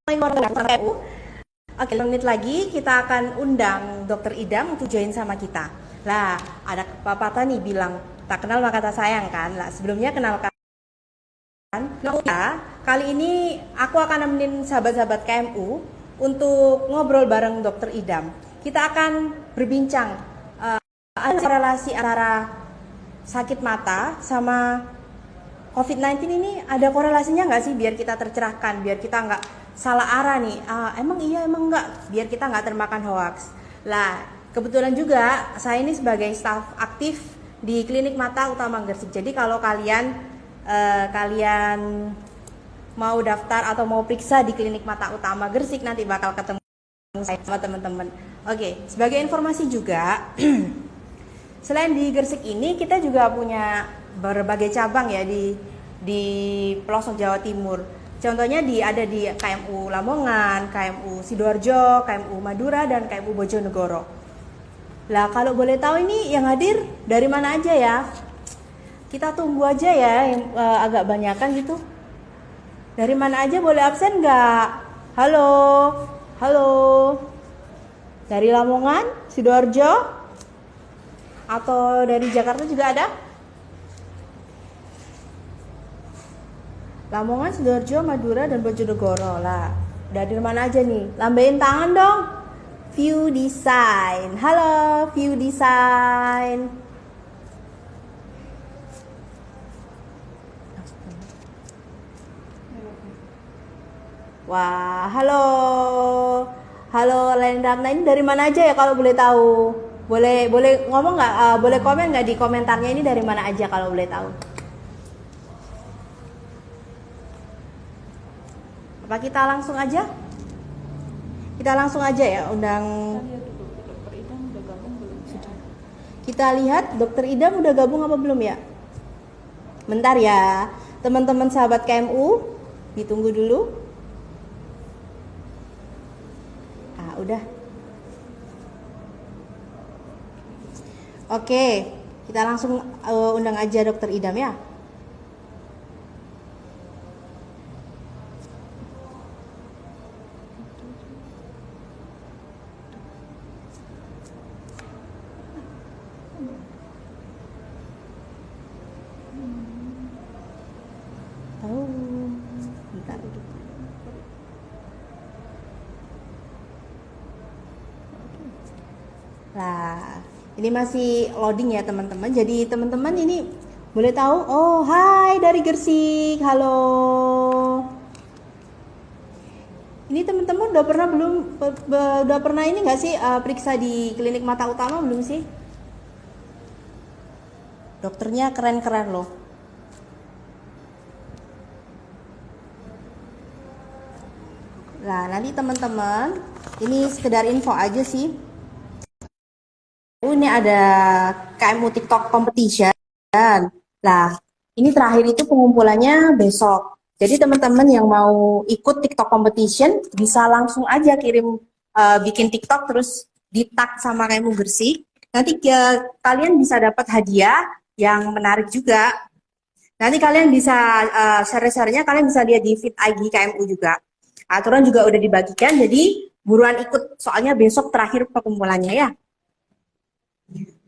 KMU. Oke, menit lagi kita akan undang Dokter Idam untuk join sama kita. Lah, ada pepatah nih bilang, tak kenal maka tak sayang kan. Lah, sebelumnya kenalkan. Nah, kali ini aku akan nemenin sahabat-sahabat KMU untuk ngobrol bareng Dokter Idam. Kita akan berbincang ada relasi antara sakit mata sama COVID-19 ini, ada korelasinya nggak sih, biar kita tercerahkan, biar kita nggak salah arah nih. Emang iya, emang nggak, biar kita nggak termakan hoax. Lah, kebetulan juga saya ini sebagai staf aktif di Klinik Mata Utama Gresik. Jadi kalau kalian mau daftar atau mau periksa di Klinik Mata Utama Gresik, nanti bakal ketemu saya sama teman-teman. Oke, sebagai informasi juga, selain di Gresik ini, kita juga punya berbagai cabang ya di pelosok Jawa Timur. Contohnya ada di KMU Lamongan, KMU Sidoarjo, KMU Madura, dan KMU Bojonegoro. Lah, kalau boleh tahu ini yang hadir dari mana aja ya? Kita tunggu aja ya, yang agak banyakan gitu. Dari mana aja, boleh absen nggak? Halo, halo. Dari Lamongan, Sidoarjo, atau dari Jakarta juga ada? Lamongan, Sidoarjo, Madura, dan Bojonegoro. Lah, dari mana aja nih? Lambain tangan dong. View Design. Halo, View Design. Wah, halo. Halo, Lain Ratna, ini dari mana aja ya kalau boleh tahu? Boleh ngomong nggak? Boleh komen nggak di komentarnya, ini dari mana aja kalau boleh tahu? Apa kita langsung aja? Kita langsung aja ya undang. Kita lihat Dokter Idam udah gabung apa belum ya? Bentar ya, teman-teman sahabat KMU, ditunggu dulu. Udah. Oke, kita langsung undang aja Dokter Idam ya. Bentar. Nah, ini masih loading ya teman-teman. Jadi teman-teman ini boleh tahu, oh hai dari Gresik, halo. Ini teman-teman udah pernah ini nggak sih periksa di Klinik Mata Utama belum sih? Dokternya keren-keren loh. Nah, nanti teman-teman, ini sekedar info aja sih. Ini ada KMU TikTok Competition. Nah, ini terakhir itu pengumpulannya besok. Jadi teman-teman yang mau ikut TikTok Competition bisa langsung aja kirim bikin TikTok terus di tag sama KMU Gresik. Nanti kalian bisa dapat hadiah yang menarik juga. Nanti kalian bisa share-share-nya, kalian bisa lihat di feed IG KMU juga. Aturan juga udah dibagikan, jadi buruan ikut, soalnya besok terakhir pengumpulannya ya.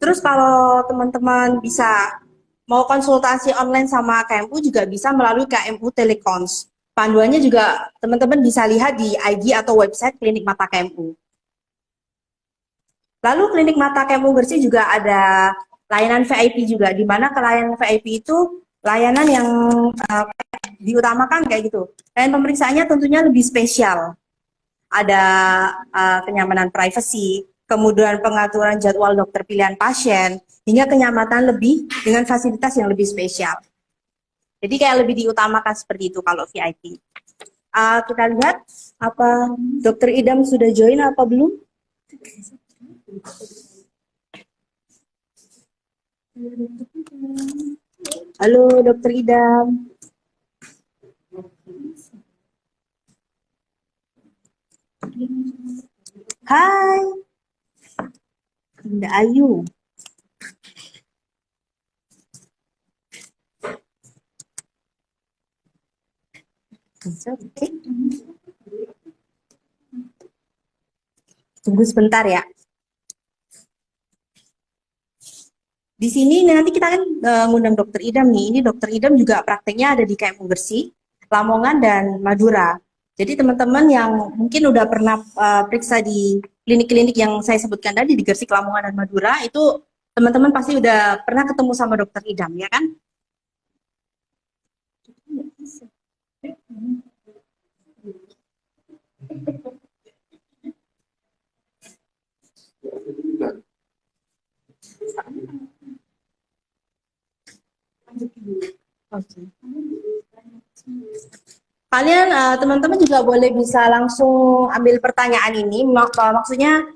Terus kalau teman-teman bisa mau konsultasi online sama KMU juga bisa melalui KMU Telecons. Panduannya juga teman-teman bisa lihat di IG atau website Klinik Mata KMU. Lalu Klinik Mata KMU Gresik juga ada layanan VIP juga, di mana layanan VIP itu layanan yang diutamakan kayak gitu. Dan pemeriksaannya tentunya lebih spesial. Ada kenyamanan privasi, kemudian pengaturan jadwal dokter pilihan pasien, hingga kenyamanan lebih dengan fasilitas yang lebih spesial. Jadi kayak lebih diutamakan seperti itu kalau VIP. Kita lihat apa Dokter Idam sudah join apa belum? Halo Dokter Idam. Hai. Bunda Ayu. Oke. Tunggu sebentar ya. Di sini nanti kita kan ngundang Dokter Idam nih. Ini Dokter Idam juga prakteknya ada di KMU Gresik, Lamongan, dan Madura. Jadi teman-teman yang mungkin udah pernah periksa di klinik-klinik yang saya sebutkan tadi di Gresik, Lamongan, dan Madura, itu teman-teman pasti udah pernah ketemu sama Dokter Idam, ya kan? Oke. Kalian teman-teman juga boleh bisa langsung ambil pertanyaan ini, maksudnya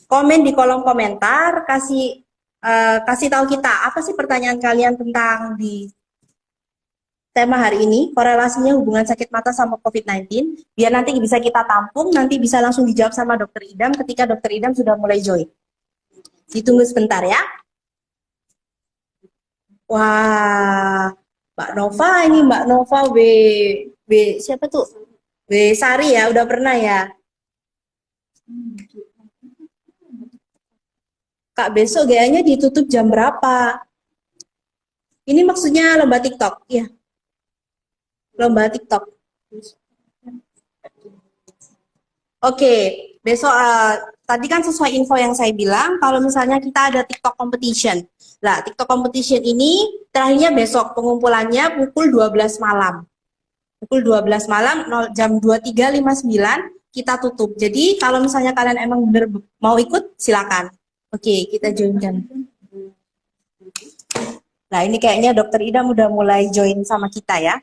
komen di kolom komentar, kasih tahu kita apa sih pertanyaan kalian tentang di tema hari ini, korelasinya hubungan sakit mata sama COVID-19, biar nanti bisa kita tampung, nanti bisa langsung dijawab sama Dokter Idam ketika Dokter Idam sudah mulai join. Ditunggu sebentar ya. Wah, Mbak Nova ini Mbak Nova siapa tuh? B Sari ya, udah pernah ya. Kak, besok kayaknya ditutup jam berapa? Ini maksudnya lomba TikTok, iya, lomba TikTok. Oke, besok tadi kan sesuai info yang saya bilang, kalau misalnya kita ada TikTok competition. Nah, TikTok competition ini terakhirnya besok, pengumpulannya pukul 12 malam. Pukul 12 malam, jam 23.59 kita tutup. Jadi kalau misalnya kalian emang bener mau ikut, silakan. Oke, kita joinkan. Nah, ini kayaknya Dokter Idam udah mulai join sama kita ya.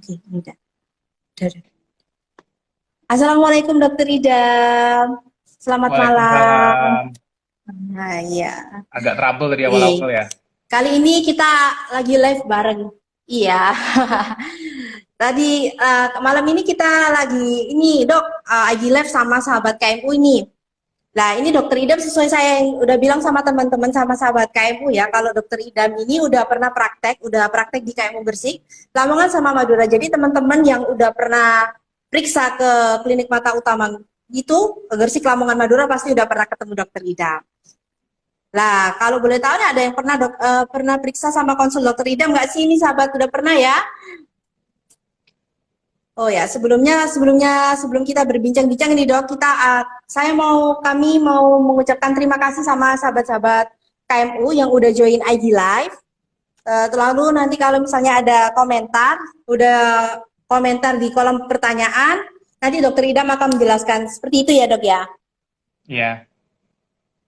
Oke, udah. Assalamualaikum Dokter Idam. Selamat malam. Nah, ya. Agak trouble dari awal-awal ya. Kali ini kita lagi live bareng. Iya. Tadi malam ini kita lagi ini Dok, lagi live sama sahabat KMU ini. Nah, ini Dokter Idam sesuai saya yang udah bilang sama teman-teman sama sahabat KMU ya, kalau Dokter Idam ini udah praktek di KMU Gresik, Lamongan sama Madura. Jadi teman-teman yang udah pernah periksa ke klinik mata utama itu, ke Gresik, Lamongan, Madura pasti udah pernah ketemu Dokter Idam. Lah, kalau boleh tahu nih ada yang pernah periksa sama konsul Dokter Idam nggak sih? Ini sahabat udah pernah ya? Oh ya, sebelum kita berbincang-bincang ini Dok, kami mau mengucapkan terima kasih sama sahabat-sahabat KMU yang udah join IG Live. Lalu nanti kalau misalnya ada komentar di kolom pertanyaan, nanti Dokter Idam akan menjelaskan seperti itu ya Dok ya? Iya.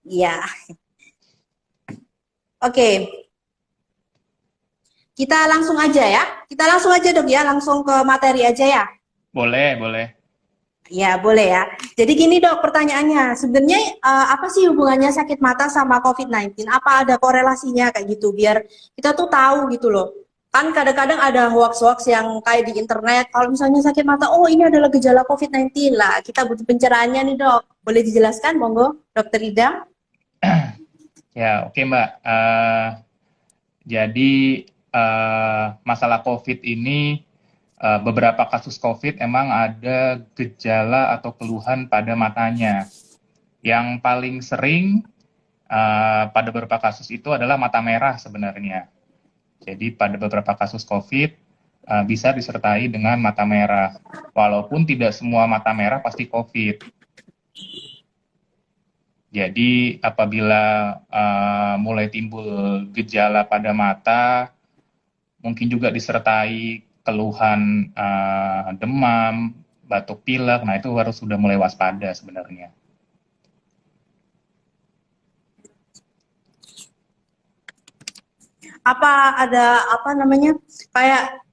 Iya. Oke. Kita langsung aja ya. Kita langsung aja Dok ya, langsung ke materi aja ya. Boleh, boleh. Ya, boleh ya. Jadi gini Dok, pertanyaannya, sebenarnya apa sih hubungannya sakit mata sama COVID-19? Apa ada korelasinya kayak gitu? Biar kita tuh tahu gitu loh. Kan kadang-kadang ada hoax-hoax yang kayak di internet, kalau misalnya sakit mata, oh ini adalah gejala COVID-19 lah. Kita butuh pencerahannya nih Dok. Boleh dijelaskan, monggo, Dokter Ida? Ya, oke Mbak. Jadi masalah COVID ini, beberapa kasus COVID emang ada gejala atau keluhan pada matanya. Yang paling sering pada beberapa kasus itu adalah mata merah sebenarnya. Jadi pada beberapa kasus COVID bisa disertai dengan mata merah. Walaupun tidak semua mata merah pasti COVID. Jadi apabila mulai timbul gejala pada mata, mungkin juga disertai keluhan demam, batuk pilek, nah itu harus sudah mulai waspada sebenarnya. Apa ada kayak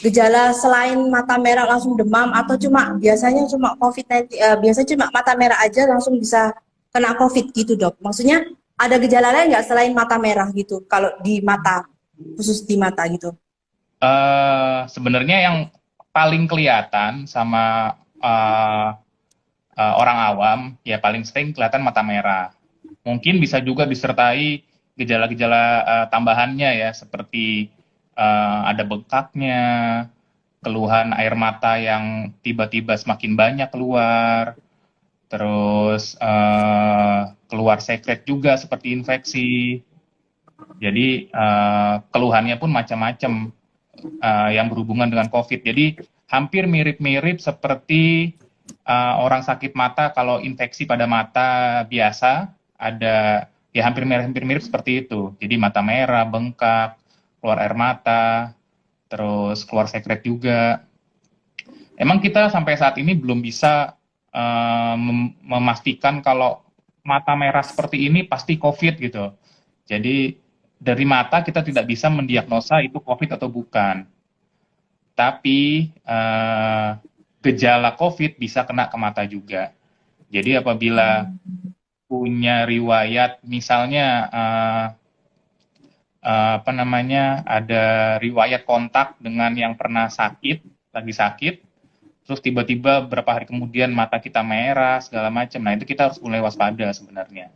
gejala selain mata merah langsung demam atau biasanya cuma COVID-19, biasanya cuma mata merah aja langsung bisa kena COVID gitu Dok? Maksudnya ada gejala lain nggak selain mata merah gitu kalau di mata, khusus di mata gitu? Sebenarnya yang paling kelihatan sama orang awam ya paling sering kelihatan mata merah. Mungkin bisa juga disertai gejala-gejala tambahannya ya seperti ada bengkaknya, keluhan air mata yang tiba-tiba semakin banyak keluar, terus keluar sekret juga seperti infeksi. Jadi keluhannya pun macam-macam yang berhubungan dengan COVID. Jadi hampir mirip-mirip seperti orang sakit mata kalau infeksi pada mata biasa ada ya hampir mirip seperti itu. Jadi mata merah, bengkak, keluar air mata, terus keluar sekret juga. Emang kita sampai saat ini belum bisa memastikan kalau mata merah seperti ini pasti COVID gitu. Jadi dari mata kita tidak bisa mendiagnosa itu COVID atau bukan. Tapi gejala COVID bisa kena ke mata juga. Jadi apabila punya riwayat, misalnya apa namanya, ada riwayat kontak dengan yang pernah sakit, lagi sakit, terus tiba-tiba beberapa hari kemudian mata kita merah segala macam. Nah itu kita harus mulai waspada sebenarnya.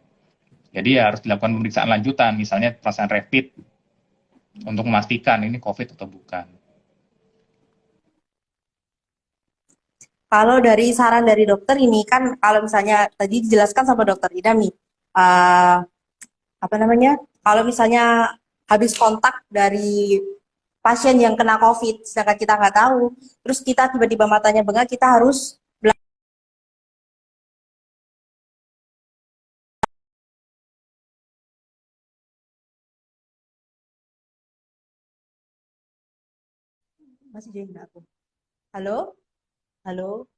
Jadi ya harus dilakukan pemeriksaan lanjutan, misalnya pemeriksaan rapid untuk memastikan ini COVID atau bukan. Kalau dari saran dari dokter ini kan, kalau misalnya tadi dijelaskan sama dokter Idam nih, eh, apa namanya? Kalau misalnya habis kontak dari pasien yang kena COVID, sedangkan kita nggak tahu, terus kita tiba-tiba matanya bengkak, kita harus masih jadi aku. Halo, halo,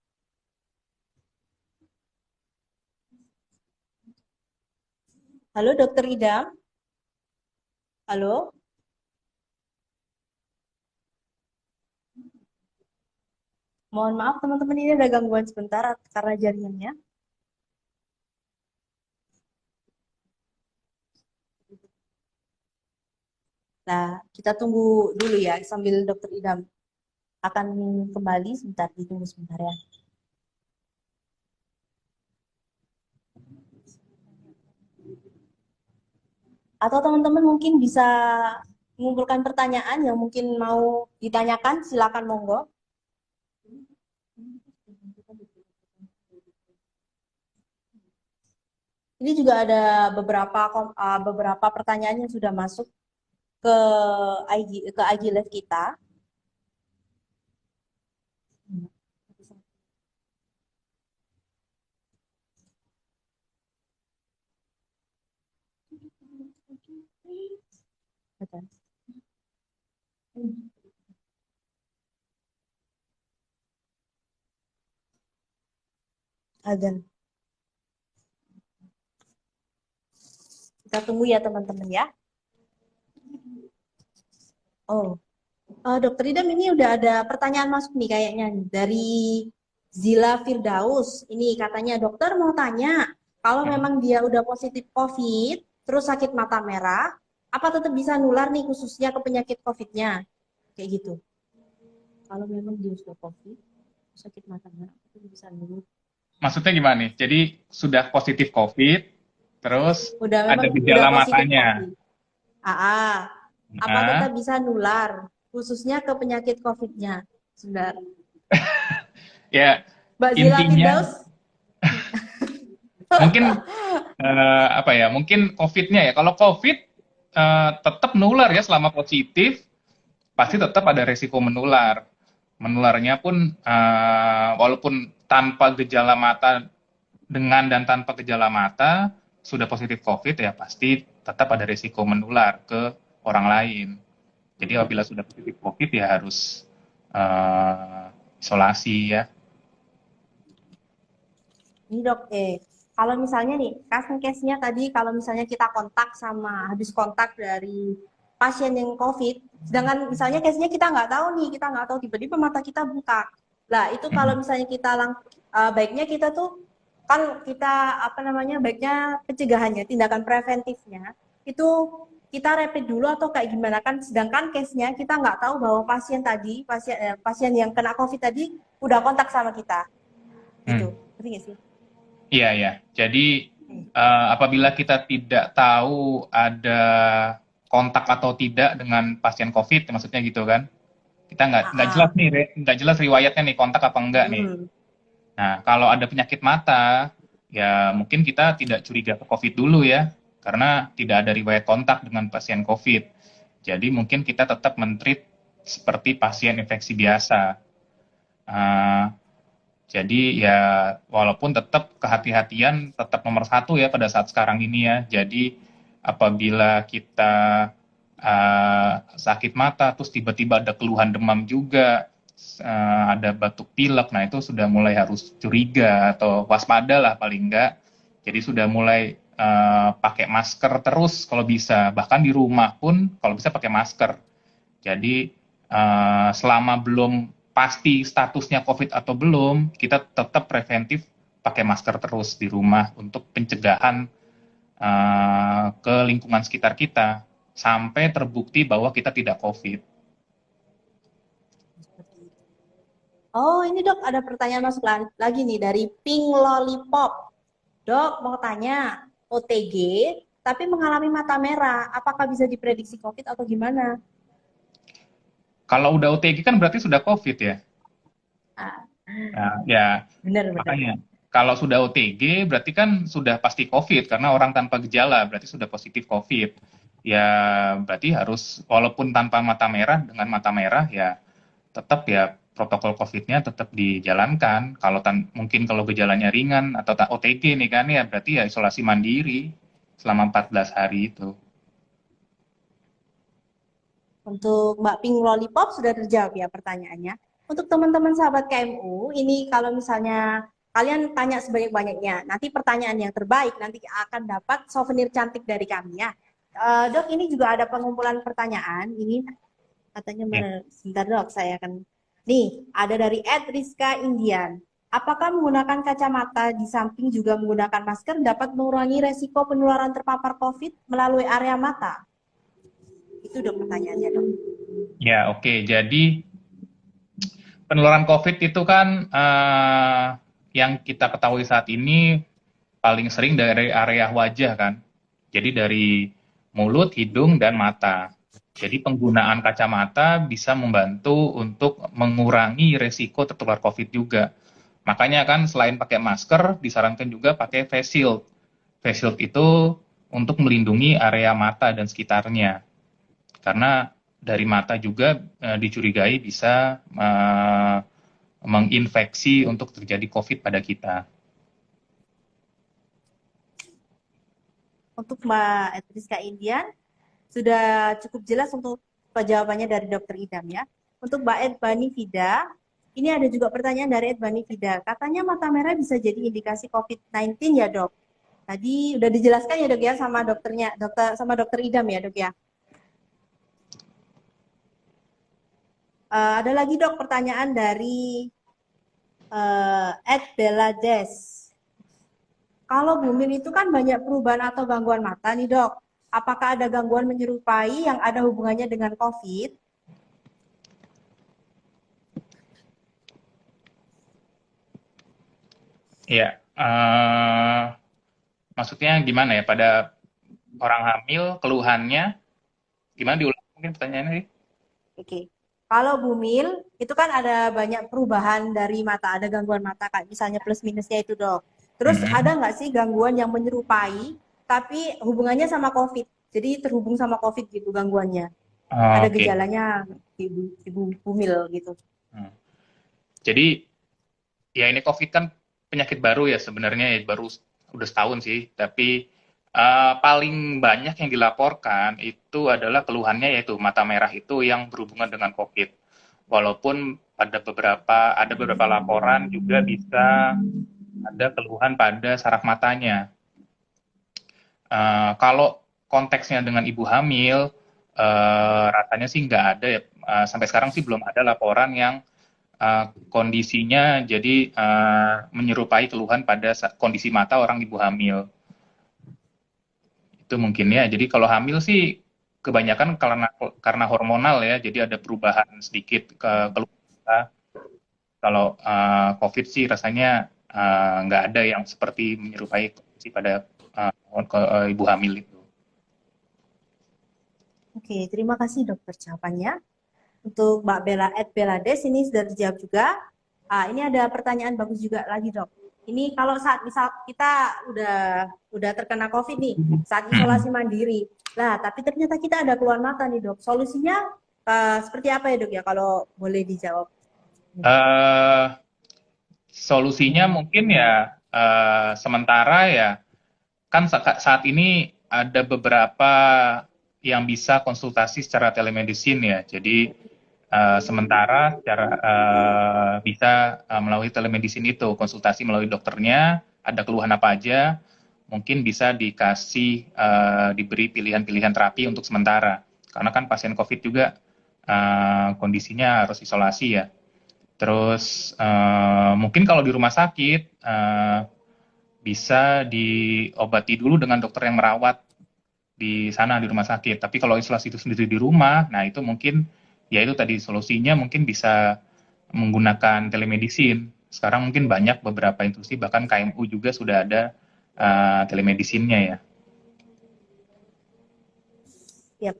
halo, dokter Idam, halo. Mohon maaf teman-teman, ini ada gangguan sebentar karena jaringannya. Nah, kita tunggu dulu ya sambil dokter Idam akan kembali, sebentar, ditunggu sebentar ya. Atau teman-teman mungkin bisa mengumpulkan pertanyaan yang mungkin mau ditanyakan, silakan monggo. Ini juga ada beberapa pertanyaan yang sudah masuk ke IG Live kita. Azan. Kita tunggu ya teman-teman ya. Oh, Dokter Idam, ini udah ada pertanyaan masuk nih kayaknya nih, dari Zila Firdaus. Ini katanya, dokter mau tanya, kalau memang dia udah positif COVID, terus sakit mata merah, apa tetap bisa nular nih khususnya ke penyakit COVID-nya? Kayak gitu. Kalau memang dia sudah COVID, sakit mata merah, apa bisa nular? Maksudnya gimana nih? Jadi sudah positif COVID, terus Udah ada memang udah gejala positif matanya. COVID. AA, apa Nah, tetap bisa nular khususnya ke penyakit COVID-nya? Sebentar. ya Mbak Zila intinya Firdaus. mungkin apa ya? Mungkin COVID-nya ya. Kalau COVID tetap nular ya selama positif, pasti tetap ada resiko menular. Menularnya pun walaupun tanpa gejala mata dengan dan tanpa gejala mata sudah positif COVID ya pasti tetap ada resiko menular ke orang lain. Jadi apabila sudah positif COVID ya harus isolasi ya. Ini dok, kalau misalnya nih, case-nya tadi, kalau misalnya kita kontak sama, habis kontak dari pasien yang COVID, sedangkan misalnya case-nya kita nggak tahu nih, kita nggak tahu tiba-tiba mata kita bengkak. Lah, itu kalau misalnya kita baiknya kita tuh, kan kita, apa namanya, baiknya pencegahannya, tindakan preventifnya, itu kita rapid dulu atau kayak gimana kan, sedangkan case-nya kita nggak tahu bahwa pasien tadi, pasien yang kena COVID tadi, udah kontak sama kita. Gitu, Hmm. ngerti nggak sih? Iya ya. Jadi apabila kita tidak tahu ada kontak atau tidak dengan pasien COVID, maksudnya gitu kan? Kita nggak jelas Ah, nih, nggak jelas riwayatnya nih, kontak apa enggak nih. mm. Nah, kalau ada penyakit mata, ya mungkin kita tidak curiga ke COVID dulu ya, karena tidak ada riwayat kontak dengan pasien COVID. Jadi mungkin kita tetap men-treat seperti pasien infeksi biasa. Uh, jadi ya walaupun tetap kehati-hatian tetap nomor satu ya pada saat sekarang ini ya. Jadi apabila kita sakit mata, terus tiba-tiba ada keluhan demam juga, ada batuk pilek, nah itu sudah mulai harus curiga atau waspada lah paling enggak. Jadi sudah mulai pakai masker terus kalau bisa, bahkan di rumah pun kalau bisa pakai masker. Jadi selama belum pasti statusnya COVID atau belum, kita tetap preventif pakai masker terus di rumah untuk pencegahan ke lingkungan sekitar kita sampai terbukti bahwa kita tidak COVID. Seperti itu. Oh, ini dok, ada pertanyaan masuk lagi nih dari Pink Lollipop. Dok, mau tanya, OTG tapi mengalami mata merah, apakah bisa diprediksi COVID atau gimana? Kalau udah OTG kan berarti sudah COVID ya. Ah, Nah, ya benar-benar. makanya kalau sudah OTG berarti kan sudah pasti COVID karena orang tanpa gejala berarti sudah positif COVID. Ya berarti harus walaupun tanpa mata merah dengan mata merah ya tetap ya protokol COVID-nya tetap dijalankan. Kalau mungkin kalau gejalanya ringan atau OTG nih kan ya berarti ya isolasi mandiri selama 14 hari itu. Untuk Mbak Pink Lollipop sudah terjawab ya pertanyaannya. Untuk teman-teman sahabat KMU, ini kalau misalnya kalian tanya sebanyak-banyaknya, nanti pertanyaan yang terbaik nanti akan dapat souvenir cantik dari kami ya. Dok, ini juga ada pengumpulan pertanyaan. Ini katanya Ya. sebentar dok, saya akan. Nih, ada dari Ed Rizka Indian. Apakah menggunakan kacamata di samping juga menggunakan masker dapat mengurangi resiko penularan terpapar COVID melalui area mata? Itu dok pertanyaannya dok. Ya, oke. Jadi penularan COVID itu kan yang kita ketahui saat ini paling sering dari area wajah kan. Jadi dari mulut, hidung, dan mata. Jadi penggunaan kacamata bisa membantu untuk mengurangi resiko tertular COVID juga. Makanya kan selain pakai masker, disarankan juga pakai face shield. Face shield itu untuk melindungi area mata dan sekitarnya. Karena dari mata juga dicurigai bisa menginfeksi untuk terjadi COVID pada kita. Untuk Mbak Edriska Indian, sudah cukup jelas untuk jawabannya dari Dokter Idam ya. Untuk Mbak Edbani Fida, ini ada juga pertanyaan dari Edbani Fida. Katanya mata merah bisa jadi indikasi COVID-19 ya dok? Tadi udah dijelaskan ya dok ya sama dokternya, dokter Idam ya dok ya. Ada lagi dok pertanyaan dari Ed Belades. Kalau Bumil itu kan banyak perubahan atau gangguan mata nih dok. Apakah ada gangguan menyerupai yang ada hubungannya dengan COVID? Ya, maksudnya gimana ya? Pada orang hamil, keluhannya gimana diulang mungkin pertanyaannya sih? Oke. Kalau Bumil itu kan ada banyak perubahan dari mata, ada gangguan mata kayak misalnya plus minusnya itu dok. Terus ada Mm-mm. nggak sih gangguan yang menyerupai tapi hubungannya sama COVID? Jadi terhubung sama COVID gitu gangguannya. Ada Oke. gejalanya ibu Bumil gitu. Hmm. Jadi ya ini COVID kan penyakit baru ya sebenarnya ya, baru udah setahun sih, tapi paling banyak yang dilaporkan itu adalah keluhannya yaitu mata merah itu yang berhubungan dengan COVID. Walaupun ada beberapa laporan juga bisa ada keluhan pada saraf matanya. Kalau konteksnya dengan ibu hamil, rasanya sih nggak ada ya. Sampai sekarang sih belum ada laporan yang kondisinya jadi menyerupai keluhan pada kondisi mata orang ibu hamil. Itu mungkin ya. Jadi kalau hamil sih kebanyakan karena hormonal ya. Jadi ada perubahan sedikit ke keluhan kita. Kalau COVID sih rasanya nggak ada yang seperti menyerupai kondisi pada ibu hamil itu. Oke, terima kasih dokter jawabannya. untuk Mbak Bella Belades ini sudah terjawab juga. Ini ada pertanyaan bagus juga lagi dok. Ini kalau saat misal kita udah terkena COVID nih, saat isolasi mandiri, lah tapi ternyata kita ada keluhan mata nih dok. Solusinya seperti apa ya dok ya kalau boleh dijawab? Eh, Solusinya mungkin ya sementara ya kan saat ini ada beberapa yang bisa konsultasi secara telemedicine ya. Jadi sementara secara bisa melalui telemedicine itu konsultasi melalui dokternya, ada keluhan apa aja, mungkin bisa dikasih diberi pilihan-pilihan terapi untuk sementara. Karena kan pasien COVID juga kondisinya harus isolasi ya. Terus mungkin kalau di rumah sakit bisa diobati dulu dengan dokter yang merawat di sana di rumah sakit. Tapi kalau isolasi itu sendiri di rumah, nah itu mungkin ya itu tadi solusinya mungkin bisa menggunakan telemedicine. Sekarang mungkin banyak beberapa institusi bahkan KMU juga sudah ada telemedicine-nya ya. Yap.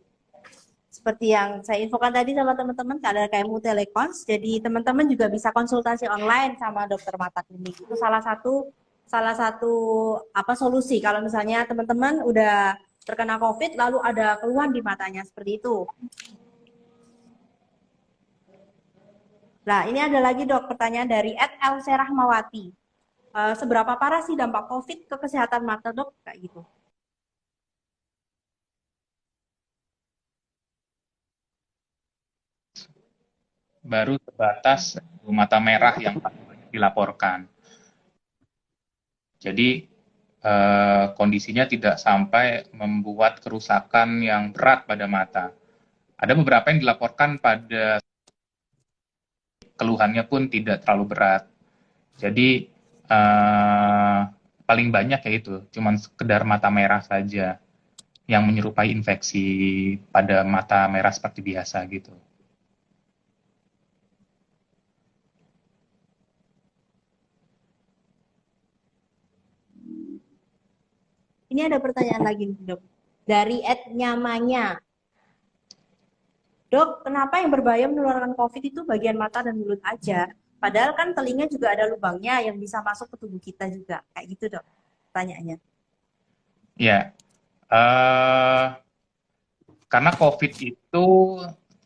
Seperti yang saya infokan tadi sama teman-teman, ada KMU Telekons, jadi teman-teman juga bisa konsultasi online sama dokter mata klinik. Itu salah satu apa solusi kalau misalnya teman-teman udah terkena COVID lalu ada keluhan di matanya seperti itu. Nah, ini ada lagi dok pertanyaan dari @Else Rahmawati. Seberapa parah sih dampak COVID ke kesehatan mata dok? Kayak gitu. Baru sebatas mata merah yang paling banyak dilaporkan. Jadi kondisinya tidak sampai membuat kerusakan yang berat pada mata. Ada beberapa yang dilaporkan pada keluhannya pun tidak terlalu berat. Jadi paling banyak ya itu, cuman sekedar mata merah saja yang menyerupai infeksi pada mata merah seperti biasa gitu. Ini ada pertanyaan lagi nih dok. Dari @nyamanya. Dok, kenapa yang berbahaya menularkan COVID itu bagian mata dan mulut aja? Padahal kan telinga juga ada lubangnya yang bisa masuk ke tubuh kita juga. Kayak gitu dok pertanyaannya. Ya, karena COVID itu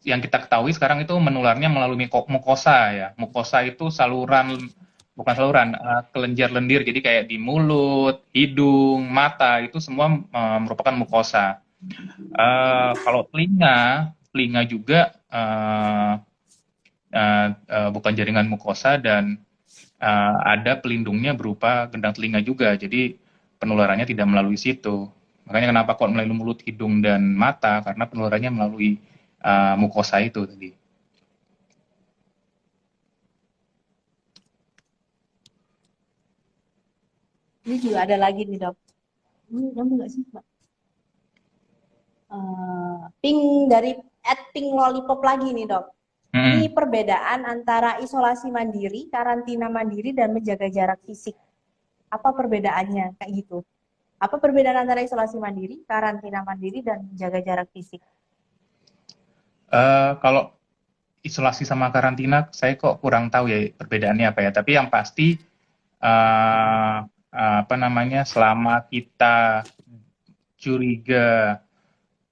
yang kita ketahui sekarang itu menularnya melalui mukosa ya. Mukosa itu bukan saluran, kelenjar lendir. Jadi kayak di mulut, hidung, mata itu semua merupakan mukosa. Kalau telinga juga bukan jaringan mukosa dan ada pelindungnya berupa gendang telinga juga. Jadi penularannya tidak melalui situ. Makanya kenapa kok melalui mulut, hidung, dan mata? Karena penularannya melalui mukosa itu tadi. Ini juga ada lagi nih dok. Ini kamu nggak sih mbak? Pink dari @pink lollipop lagi nih dok. Ini Hmm. perbedaan antara isolasi mandiri, karantina mandiri, dan menjaga jarak fisik. Apa perbedaannya? Kayak gitu. Apa perbedaan antara isolasi mandiri, karantina mandiri, dan menjaga jarak fisik? Kalau isolasi sama karantina, saya kok kurang tahu ya perbedaannya apa ya. Tapi yang pasti, apa namanya, selama kita curiga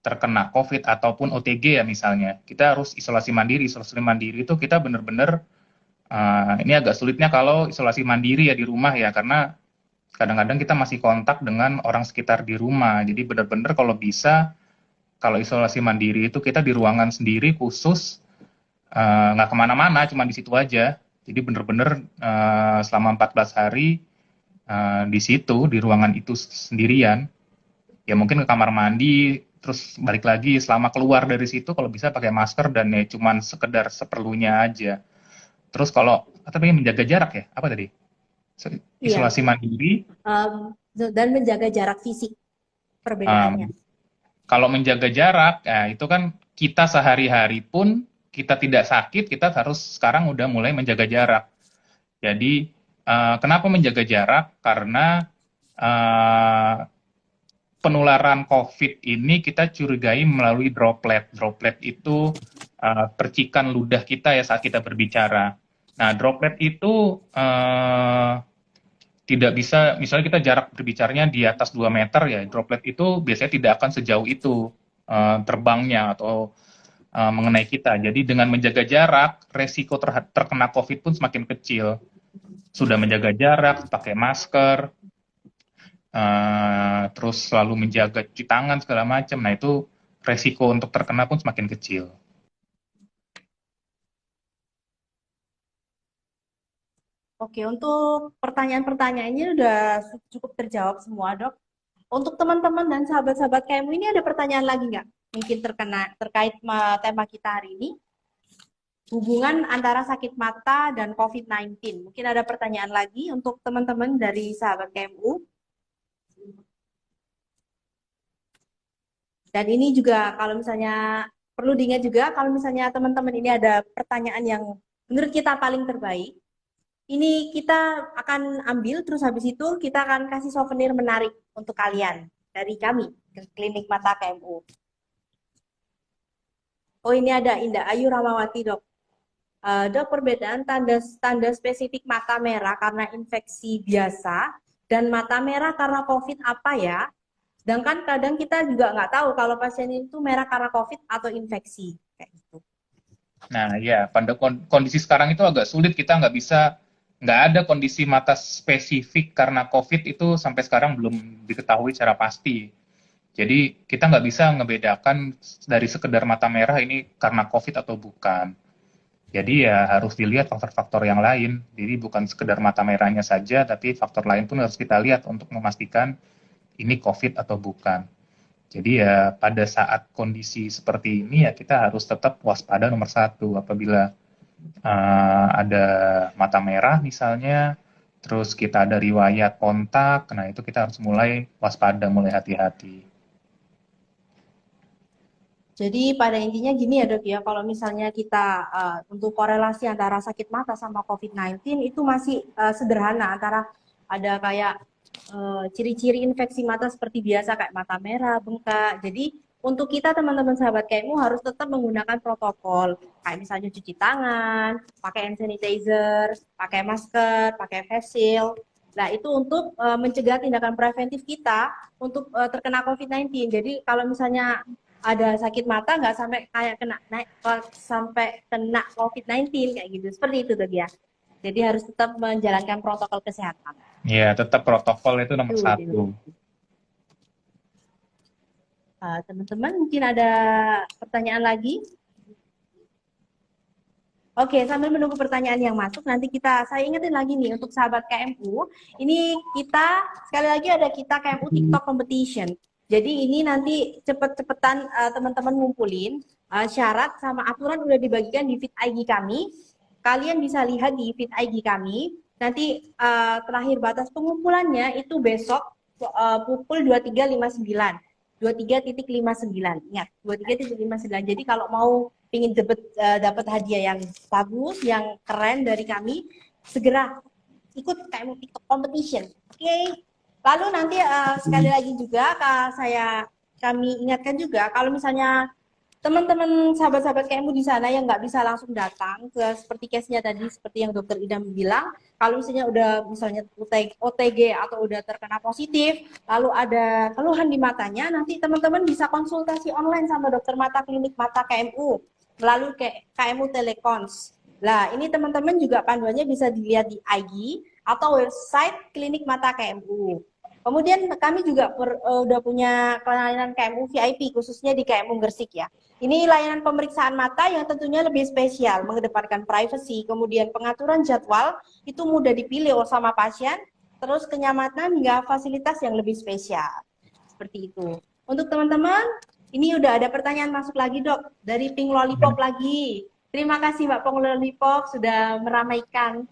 terkena COVID ataupun OTG ya misalnya, kita harus isolasi mandiri. Isolasi mandiri itu kita benar-benar ini agak sulitnya kalau isolasi mandiri ya di rumah ya, karena kadang-kadang kita masih kontak dengan orang sekitar di rumah. Jadi benar-benar kalau bisa, kalau isolasi mandiri itu kita di ruangan sendiri khusus, nggak kemana-mana, cuma di situ aja. Jadi benar-benar selama 14 hari di situ, di ruangan itu sendirian. Ya mungkin ke kamar mandi, terus balik lagi. Selama keluar dari situ, kalau bisa pakai masker dan ya cuman sekedar seperlunya aja. Terus kalau tapi menjaga jarak ya, apa tadi? Iya, Isolasi mandiri. dan menjaga jarak fisik perbedaannya. um, Kalau menjaga jarak, ya itu kan kita sehari-hari pun kita tidak sakit, kita harus sekarang udah mulai menjaga jarak. Jadi kenapa menjaga jarak? Karena uh, penularan COVID ini kita curigai melalui droplet. Droplet itu percikan ludah kita ya saat kita berbicara. Nah, droplet itu tidak bisa, misalnya kita jarak berbicaranya di atas 2 meter ya, droplet itu biasanya tidak akan sejauh itu terbangnya atau mengenai kita. Jadi dengan menjaga jarak, resiko terkena COVID pun semakin kecil. Sudah menjaga jarak, pakai masker, terus selalu menjaga cuci tangan segala macam. Nah itu resiko untuk terkena pun semakin kecil. Oke, untuk pertanyaan-pertanyaannya udah cukup terjawab semua, Dok. Untuk teman-teman dan sahabat-sahabat KMU ini ada pertanyaan lagi nggak? Mungkin terkait tema kita hari ini, hubungan antara sakit mata dan COVID-19. Mungkin ada pertanyaan lagi untuk teman-teman dari sahabat KMU. Dan ini juga kalau misalnya perlu diingat juga kalau misalnya teman-teman ini ada pertanyaan yang menurut kita paling terbaik, ini kita akan ambil terus habis itu kita akan kasih souvenir menarik untuk kalian dari kami Klinik Mata KMU. Oh ini ada Indah Ayu Ramawati dok. Dok perbedaan tanda spesifik mata merah karena infeksi biasa dan mata merah karena COVID apa ya? Sedangkan kadang kita juga nggak tahu kalau pasien itu merah karena COVID atau infeksi kayak gitu. Nah ya, pada kondisi sekarang itu agak sulit, kita nggak ada kondisi mata spesifik karena COVID itu sampai sekarang belum diketahui secara pasti. Jadi kita nggak bisa ngebedakan dari sekedar mata merah ini karena COVID atau bukan. Jadi ya harus dilihat faktor-faktor yang lain. Jadi bukan sekedar mata merahnya saja, tapi faktor lain pun harus kita lihat untuk memastikan ini COVID atau bukan. Jadi ya pada saat kondisi seperti ini ya kita harus tetap waspada nomor satu. Apabila ada mata merah misalnya, terus kita ada riwayat kontak, nah itu kita harus mulai waspada, mulai hati-hati. Jadi pada intinya gini ya dok ya, kalau misalnya kita untuk korelasi antara sakit mata sama COVID-19 itu masih sederhana antara ada kayak ciri-ciri infeksi mata seperti biasa kayak mata merah, bengkak. Jadi untuk kita teman-teman sahabat KMU harus tetap menggunakan protokol kayak misalnya cuci tangan, pakai hand sanitizer, pakai masker, pakai face shield. Nah itu untuk mencegah tindakan preventif kita untuk terkena COVID-19. Jadi kalau misalnya ada sakit mata nggak sampai kayak kena naik sampai kena COVID-19 kayak gitu. Seperti itu tuh ya. Jadi harus tetap menjalankan protokol kesehatan. Ya, tetap protokol itu nomor Itu satu. teman-teman mungkin ada pertanyaan lagi? Oke, sambil menunggu pertanyaan yang masuk, nanti saya ingetin lagi nih untuk sahabat KMU, ini kita sekali lagi ada kita KMU TikTok Competition. Jadi ini nanti cepet-cepetan teman-teman ngumpulin syarat sama aturan udah dibagikan di feed IG kami. Kalian bisa lihat di feed IG kami. Nanti terakhir batas pengumpulannya itu besok pukul 23.59. 23.59. Ingat, 23.59. Jadi kalau mau ingin dapat hadiah yang bagus, yang keren dari kami, segera ikut KMU TikTok Competition. Oke. Lalu nanti sekali lagi juga kami ingatkan juga kalau misalnya teman-teman sahabat-sahabat KMU di sana yang nggak bisa langsung datang ke seperti case-nya tadi seperti yang dokter Idam bilang, kalau misalnya udah misalnya OTG atau udah terkena positif lalu ada keluhan di matanya, nanti teman-teman bisa konsultasi online sama dokter mata klinik mata KMU melalui KMU Telekons. Nah ini teman-teman juga panduannya bisa dilihat di IG atau website klinik mata KMU. Kemudian kami juga udah punya layanan KMU VIP khususnya di KMU Gresik ya. Ini layanan pemeriksaan mata yang tentunya lebih spesial, mengedepankan privasi, kemudian pengaturan jadwal itu mudah dipilih sama pasien, terus kenyamanan hingga fasilitas yang lebih spesial. Seperti itu. Untuk teman-teman, ini udah ada pertanyaan masuk lagi dok, dari Pink Lollipop lagi. Terima kasih Mbak Pink Lollipop sudah meramaikan.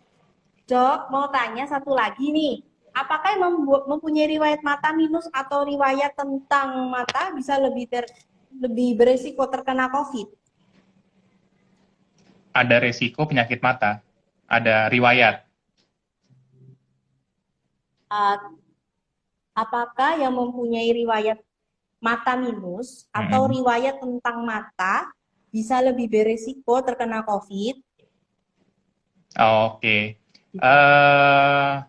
Dok, mau tanya satu lagi nih. Apakah yang mempunyai riwayat mata minus atau riwayat tentang mata bisa lebih beresiko terkena COVID? Ada resiko penyakit mata, ada riwayat. Uh, apakah yang mempunyai riwayat mata minus atau riwayat tentang mata bisa lebih beresiko terkena COVID? Oke.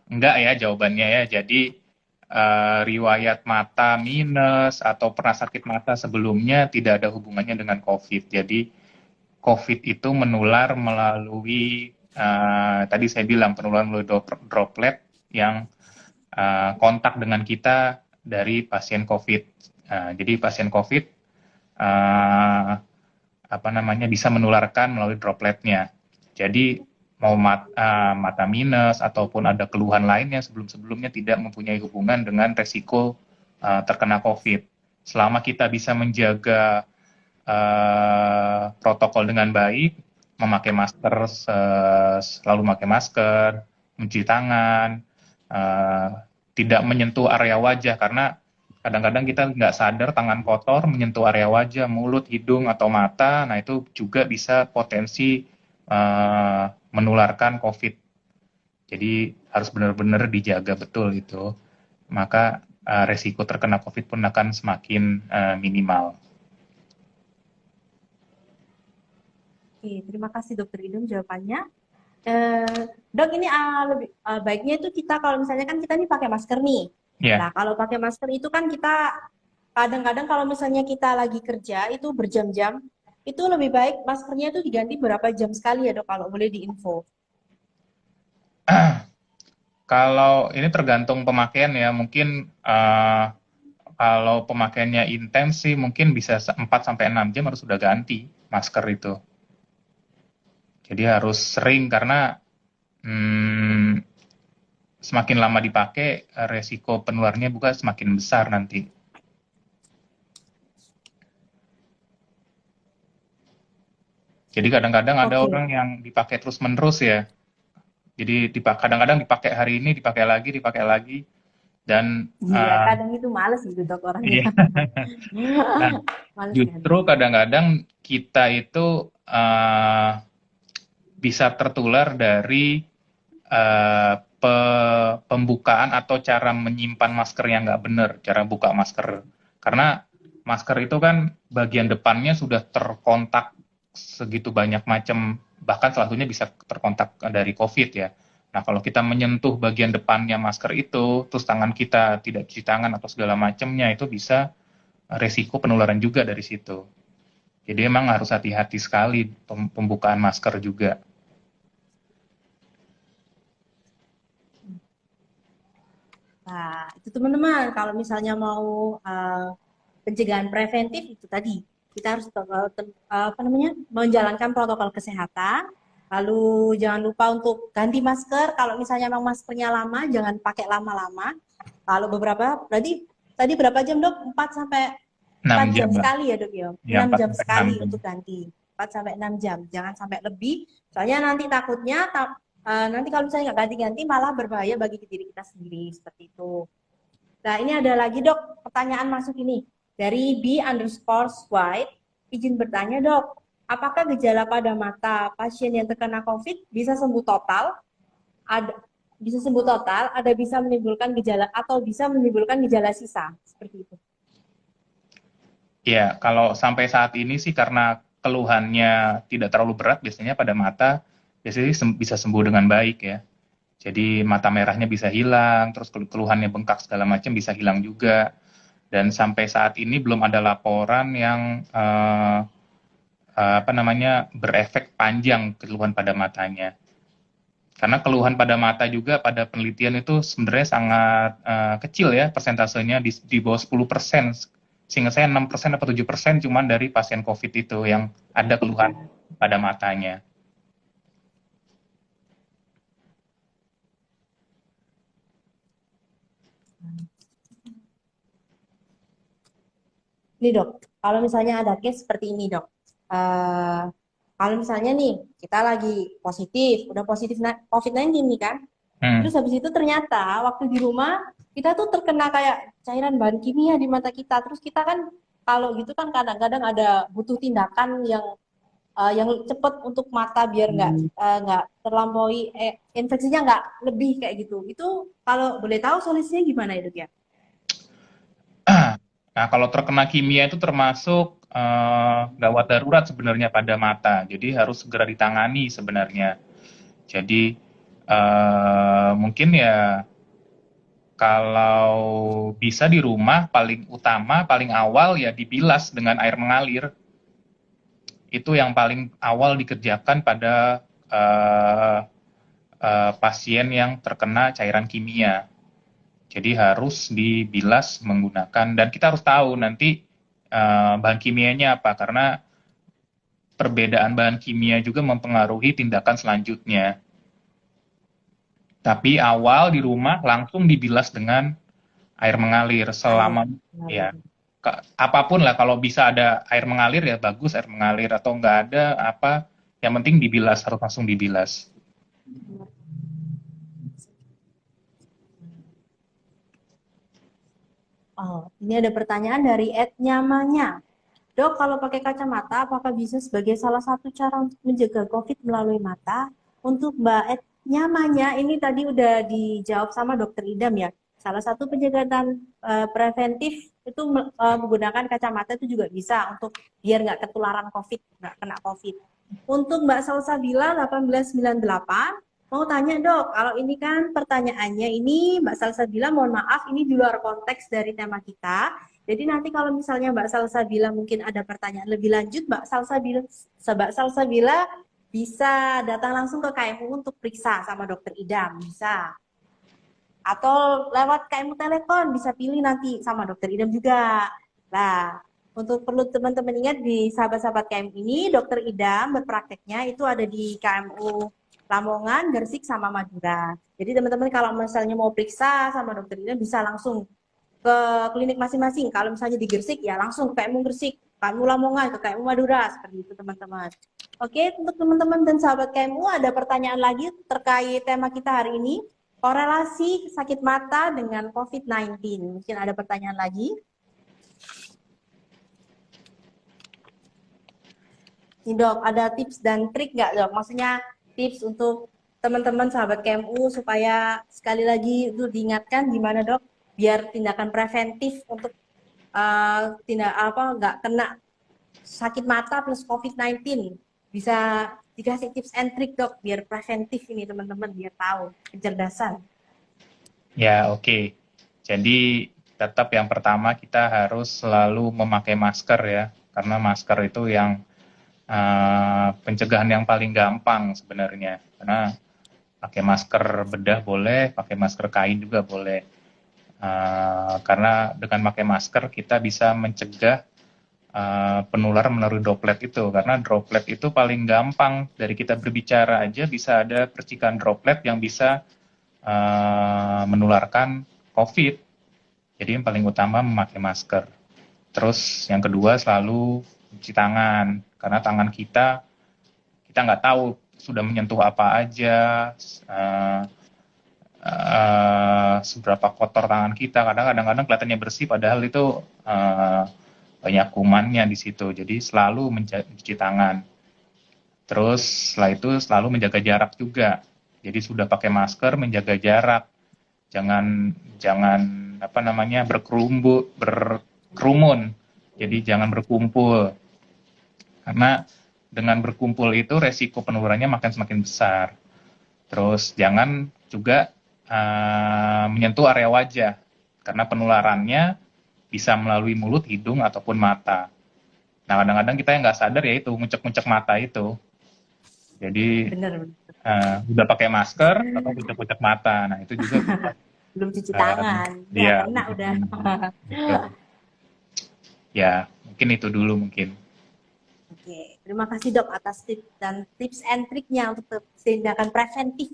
Enggak ya jawabannya ya. Jadi riwayat mata minus atau pernah sakit mata sebelumnya tidak ada hubungannya dengan COVID. Jadi COVID itu menular melalui tadi saya bilang penularan melalui droplet yang kontak dengan kita dari pasien COVID. Jadi pasien COVID uh, apa namanya bisa menularkan melalui dropletnya. Jadi mau mata minus ataupun ada keluhan lainnya sebelum-sebelumnya tidak mempunyai hubungan dengan resiko terkena COVID. Selama kita bisa menjaga protokol dengan baik, memakai masker, selalu memakai masker, mencuci tangan, uh, tidak menyentuh area wajah karena kadang-kadang kita nggak sadar tangan kotor menyentuh area wajah, mulut, hidung, atau mata. Nah, itu juga bisa potensi menularkan COVID. Jadi harus benar-benar dijaga betul itu. Maka resiko terkena COVID pun akan semakin minimal. Oke, terima kasih Dokter Idun jawabannya. Dok, ini lebih baiknya itu kita kalau misalnya kan kita nih pakai masker nih. Ya. Nah, kalau pakai masker itu kan kita kadang-kadang kalau misalnya kita lagi kerja itu berjam-jam, itu lebih baik maskernya itu diganti berapa jam sekali ya dok, kalau boleh diinfo. Kalau ini tergantung pemakaian ya, mungkin kalau pemakaiannya intens sih mungkin bisa 4-6 jam harus sudah ganti masker itu. Jadi harus sering karena semakin lama dipakai, resiko penularnya juga semakin besar nanti. Jadi kadang-kadang ada orang yang dipakai terus-menerus ya. Jadi kadang-kadang dipakai hari ini, dipakai lagi. Dan Iya, kadang itu males gitu dok orangnya. iya. Nah, justru kadang-kadang kita itu bisa tertular dari pembukaan atau cara menyimpan masker yang nggak benar, cara buka masker. Karena masker itu kan bagian depannya sudah terkontak segitu banyak macam, bahkan salah satunya bisa terkontak dari COVID ya. Nah, kalau kita menyentuh bagian depannya masker itu, terus tangan kita tidak cuci tangan atau segala macamnya, itu bisa resiko penularan juga dari situ. Jadi emang harus hati-hati sekali pembukaan masker juga. Nah, itu teman-teman, kalau misalnya mau pencegahan preventif itu tadi, kita harus menjalankan protokol kesehatan. Lalu jangan lupa untuk ganti masker. Kalau misalnya memang maskernya lama, jangan pakai lama-lama. Kalau beberapa, berarti tadi berapa jam dok? 4 sampai 4 jam sekali ya dok ya? 6 jam sekali untuk ganti. 4 sampai 6 jam. Jangan sampai lebih. Soalnya nanti takutnya nanti kalau misalnya nggak ganti-ganti malah berbahaya bagi diri kita sendiri seperti itu. Nah ini ada lagi dok pertanyaan masuk ini dari B_White, izin bertanya dok, apakah gejala pada mata pasien yang terkena COVID bisa sembuh total? Bisa sembuh total, ada bisa menimbulkan gejala atau bisa menimbulkan gejala sisa seperti itu. Ya kalau sampai saat ini sih karena keluhannya tidak terlalu berat biasanya pada mata biasanya bisa sembuh dengan baik ya. Jadi mata merahnya bisa hilang, terus keluhannya bengkak segala macam bisa hilang juga. Dan sampai saat ini belum ada laporan yang berefek panjang keluhan pada matanya. Karena keluhan pada mata juga pada penelitian itu sebenarnya sangat kecil ya persentasenya di bawah 10%. Sehingga saya 6% atau 7% cuman dari pasien COVID itu yang ada keluhan pada matanya. Ini dok, kalau misalnya ada case seperti ini dok, kalau misalnya nih kita lagi positif, udah positif COVID-19 nih kan, terus habis itu ternyata waktu di rumah kita tuh terkena kayak cairan bahan kimia di mata kita, terus kita kan kalau gitu kan kadang-kadang ada butuh tindakan yang cepat untuk mata biar nggak terlampaui infeksinya nggak lebih kayak gitu. Itu kalau boleh tahu solusinya gimana ya dok ya? Nah, kalau terkena kimia itu termasuk gawat darurat sebenarnya pada mata. Jadi harus segera ditangani sebenarnya. Jadi mungkin ya kalau bisa di rumah paling utama, paling awal ya dibilas dengan air mengalir. Itu yang paling awal dikerjakan pada pasien yang terkena cairan kimia. Jadi harus dibilas menggunakan, dan kita harus tahu nanti bahan kimianya apa, karena perbedaan bahan kimia juga mempengaruhi tindakan selanjutnya. Tapi awal di rumah langsung dibilas dengan air mengalir Air selama ya mengalir. apapun lah, kalau bisa ada air mengalir ya bagus air mengalir, atau nggak ada apa, yang penting dibilas, harus langsung dibilas. Oh, ini ada pertanyaan dari Ed Nyamanya. Dok, kalau pakai kacamata, apakah bisa sebagai salah satu cara untuk menjaga COVID melalui mata? Untuk Mbak Ed Nyamanya, ini tadi udah dijawab sama Dokter Idam ya. Salah satu pencegahan preventif itu menggunakan kacamata itu juga bisa untuk biar nggak ketularan COVID, nggak kena COVID. Untuk Mbak Salsabila 1898, mau tanya dok, kalau ini kan pertanyaannya ini Mbak Salsabila, mohon maaf ini di luar konteks dari tema kita. Jadi nanti kalau misalnya Mbak Salsabila mungkin ada pertanyaan lebih lanjut, Mbak Salsabila bisa datang langsung ke KMU untuk periksa sama Dokter Idam, bisa. Atau lewat KMU Telepon, bisa pilih nanti sama Dokter Idam juga. Nah, untuk perlu teman-teman ingat di sahabat-sahabat KMU ini, Dokter Idam berprakteknya itu ada di KMU Lamongan, Gersik, sama Madura. Jadi teman-teman kalau misalnya mau periksa sama Dokter Idam bisa langsung ke klinik masing-masing. Kalau misalnya di Gersik ya langsung ke KMU Gersik, KMU Lamongan, ke KMU Madura, seperti itu teman-teman. Oke, untuk teman-teman dan sahabat KMU ada pertanyaan lagi terkait tema kita hari ini, korelasi sakit mata dengan COVID-19. Mungkin ada pertanyaan lagi? Nih dok, ada tips dan trik nggak dok? Maksudnya tips untuk teman-teman sahabat KMU supaya sekali lagi itu diingatkan gimana dok, biar tindakan preventif untuk tindak apa nggak kena sakit mata plus COVID-19. Bisa dikasih tips and trik dok, biar preventif ini teman-teman, biar tahu kecerdasan. Ya, oke. Jadi tetap yang pertama kita harus selalu memakai masker ya, karena masker itu yang pencegahan yang paling gampang sebenarnya. Karena pakai masker bedah boleh, pakai masker kain juga boleh. Karena dengan pakai masker kita bisa mencegah penularan melalui droplet itu, karena droplet itu paling gampang, dari kita berbicara aja bisa ada percikan droplet yang bisa menularkan COVID. Jadi yang paling utama memakai masker. Terus yang kedua selalu cuci tangan, karena tangan kita nggak tahu sudah menyentuh apa aja, seberapa kotor tangan kita. Kadang-kadang kelihatannya bersih, padahal itu banyak kumannya di situ. Jadi selalu mencuci tangan. Terus setelah itu selalu menjaga jarak juga. Jadi sudah pakai masker, menjaga jarak. Jangan jangan apa namanya berkerumun. Jadi jangan berkumpul. Karena dengan berkumpul itu resiko penularannya makin semakin besar. Terus jangan juga menyentuh area wajah, karena penularannya bisa melalui mulut, hidung, ataupun mata. Nah, kadang-kadang kita yang nggak sadar ya itu, ngucek-ngucek mata itu. Jadi Bener, udah pakai masker atau ngucek-ngucek mata. Nah, itu juga bisa. belum cuci tangan, ya Ya, kena udah. gitu. Ya, mungkin itu dulu mungkin. Oke, terima kasih dok atas tips dan tips and triknya untuk tindakan preventif.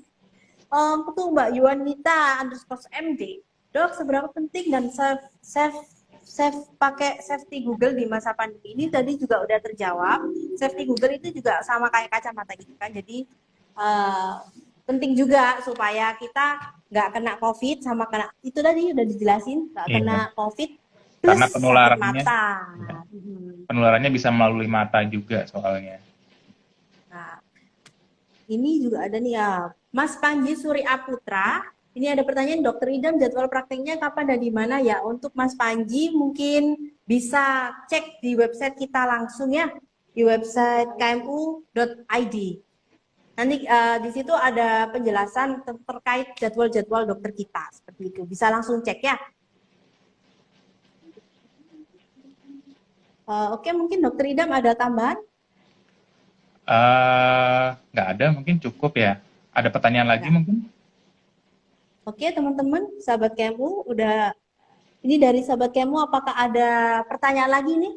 Untuk Mbak Yuanita underscore MD, dok seberapa penting dan pakai safety Google di masa pandemi ini tadi juga udah terjawab. Safety Google itu juga sama kayak kacamata gitu kan, jadi uh, penting juga supaya kita nggak kena COVID, sama kena itu tadi udah dijelasin, nggak kena Iya. COVID plus Karena sakit penularannya mata. ya, Hmm. penularannya bisa melalui mata juga soalnya. Nah, ini juga ada nih ya, Mas Panji Surya Putra. Ini ada pertanyaan, Dokter Idam jadwal prakteknya kapan dan di mana ya? Untuk Mas Panji mungkin bisa cek di website kita langsung ya, di website kmu.id. Nanti di situ ada penjelasan terkait jadwal-jadwal dokter kita, seperti itu. Bisa langsung cek ya. Oke, mungkin Dokter Idam ada tambahan? Nggak ada, mungkin cukup ya. Ada pertanyaan lagi Ya. mungkin? Oke, teman-teman, sahabat KMU, ini dari sahabat KMU, apakah ada pertanyaan lagi nih?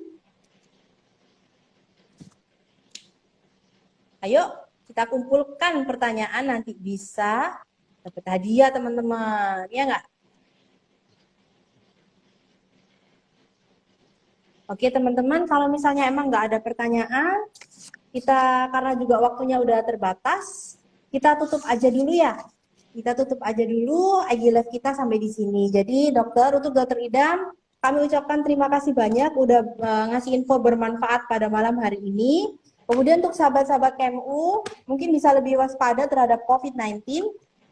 Ayo, kita kumpulkan pertanyaan, nanti bisa dapat hadiah, teman-teman. Ya nggak? Oke, teman-teman, kalau misalnya emang nggak ada pertanyaan, kita karena juga waktunya udah terbatas, kita tutup aja dulu ya. Kita tutup aja dulu IG Live kita sampai di sini. Jadi untuk Dokter Idam, kami ucapkan terima kasih banyak udah ngasih info bermanfaat pada malam hari ini. Kemudian untuk sahabat-sahabat KMU, mungkin bisa lebih waspada terhadap COVID-19.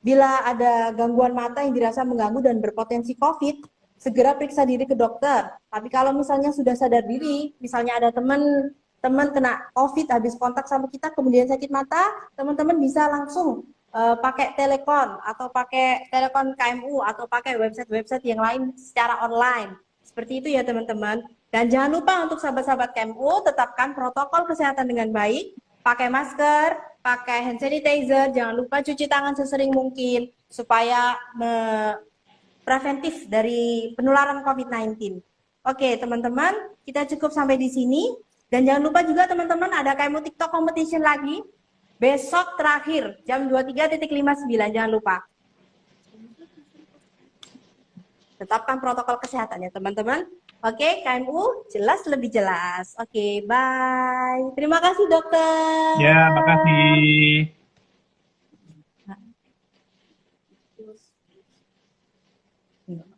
Bila ada gangguan mata yang dirasa mengganggu dan berpotensi COVID, segera periksa diri ke dokter. Tapi kalau misalnya sudah sadar diri, misalnya ada teman kena COVID habis kontak sama kita kemudian sakit mata, teman-teman bisa langsung pakai telepon atau pakai telepon KMU atau pakai website-website yang lain secara online. Seperti itu ya teman-teman. Dan jangan lupa untuk sahabat-sahabat KMU tetapkan protokol kesehatan dengan baik, pakai masker, pakai hand sanitizer, jangan lupa cuci tangan sesering mungkin supaya preventif dari penularan COVID-19. Oke, teman-teman, kita cukup sampai di sini. Dan jangan lupa juga teman-teman ada KMU TikTok Competition lagi. Besok terakhir, jam 23.59, jangan lupa. Tetapkan protokol kesehatan ya teman-teman. Oke, KMU jelas lebih jelas. Oke, bye. Terima kasih Ya, makasih. dokter.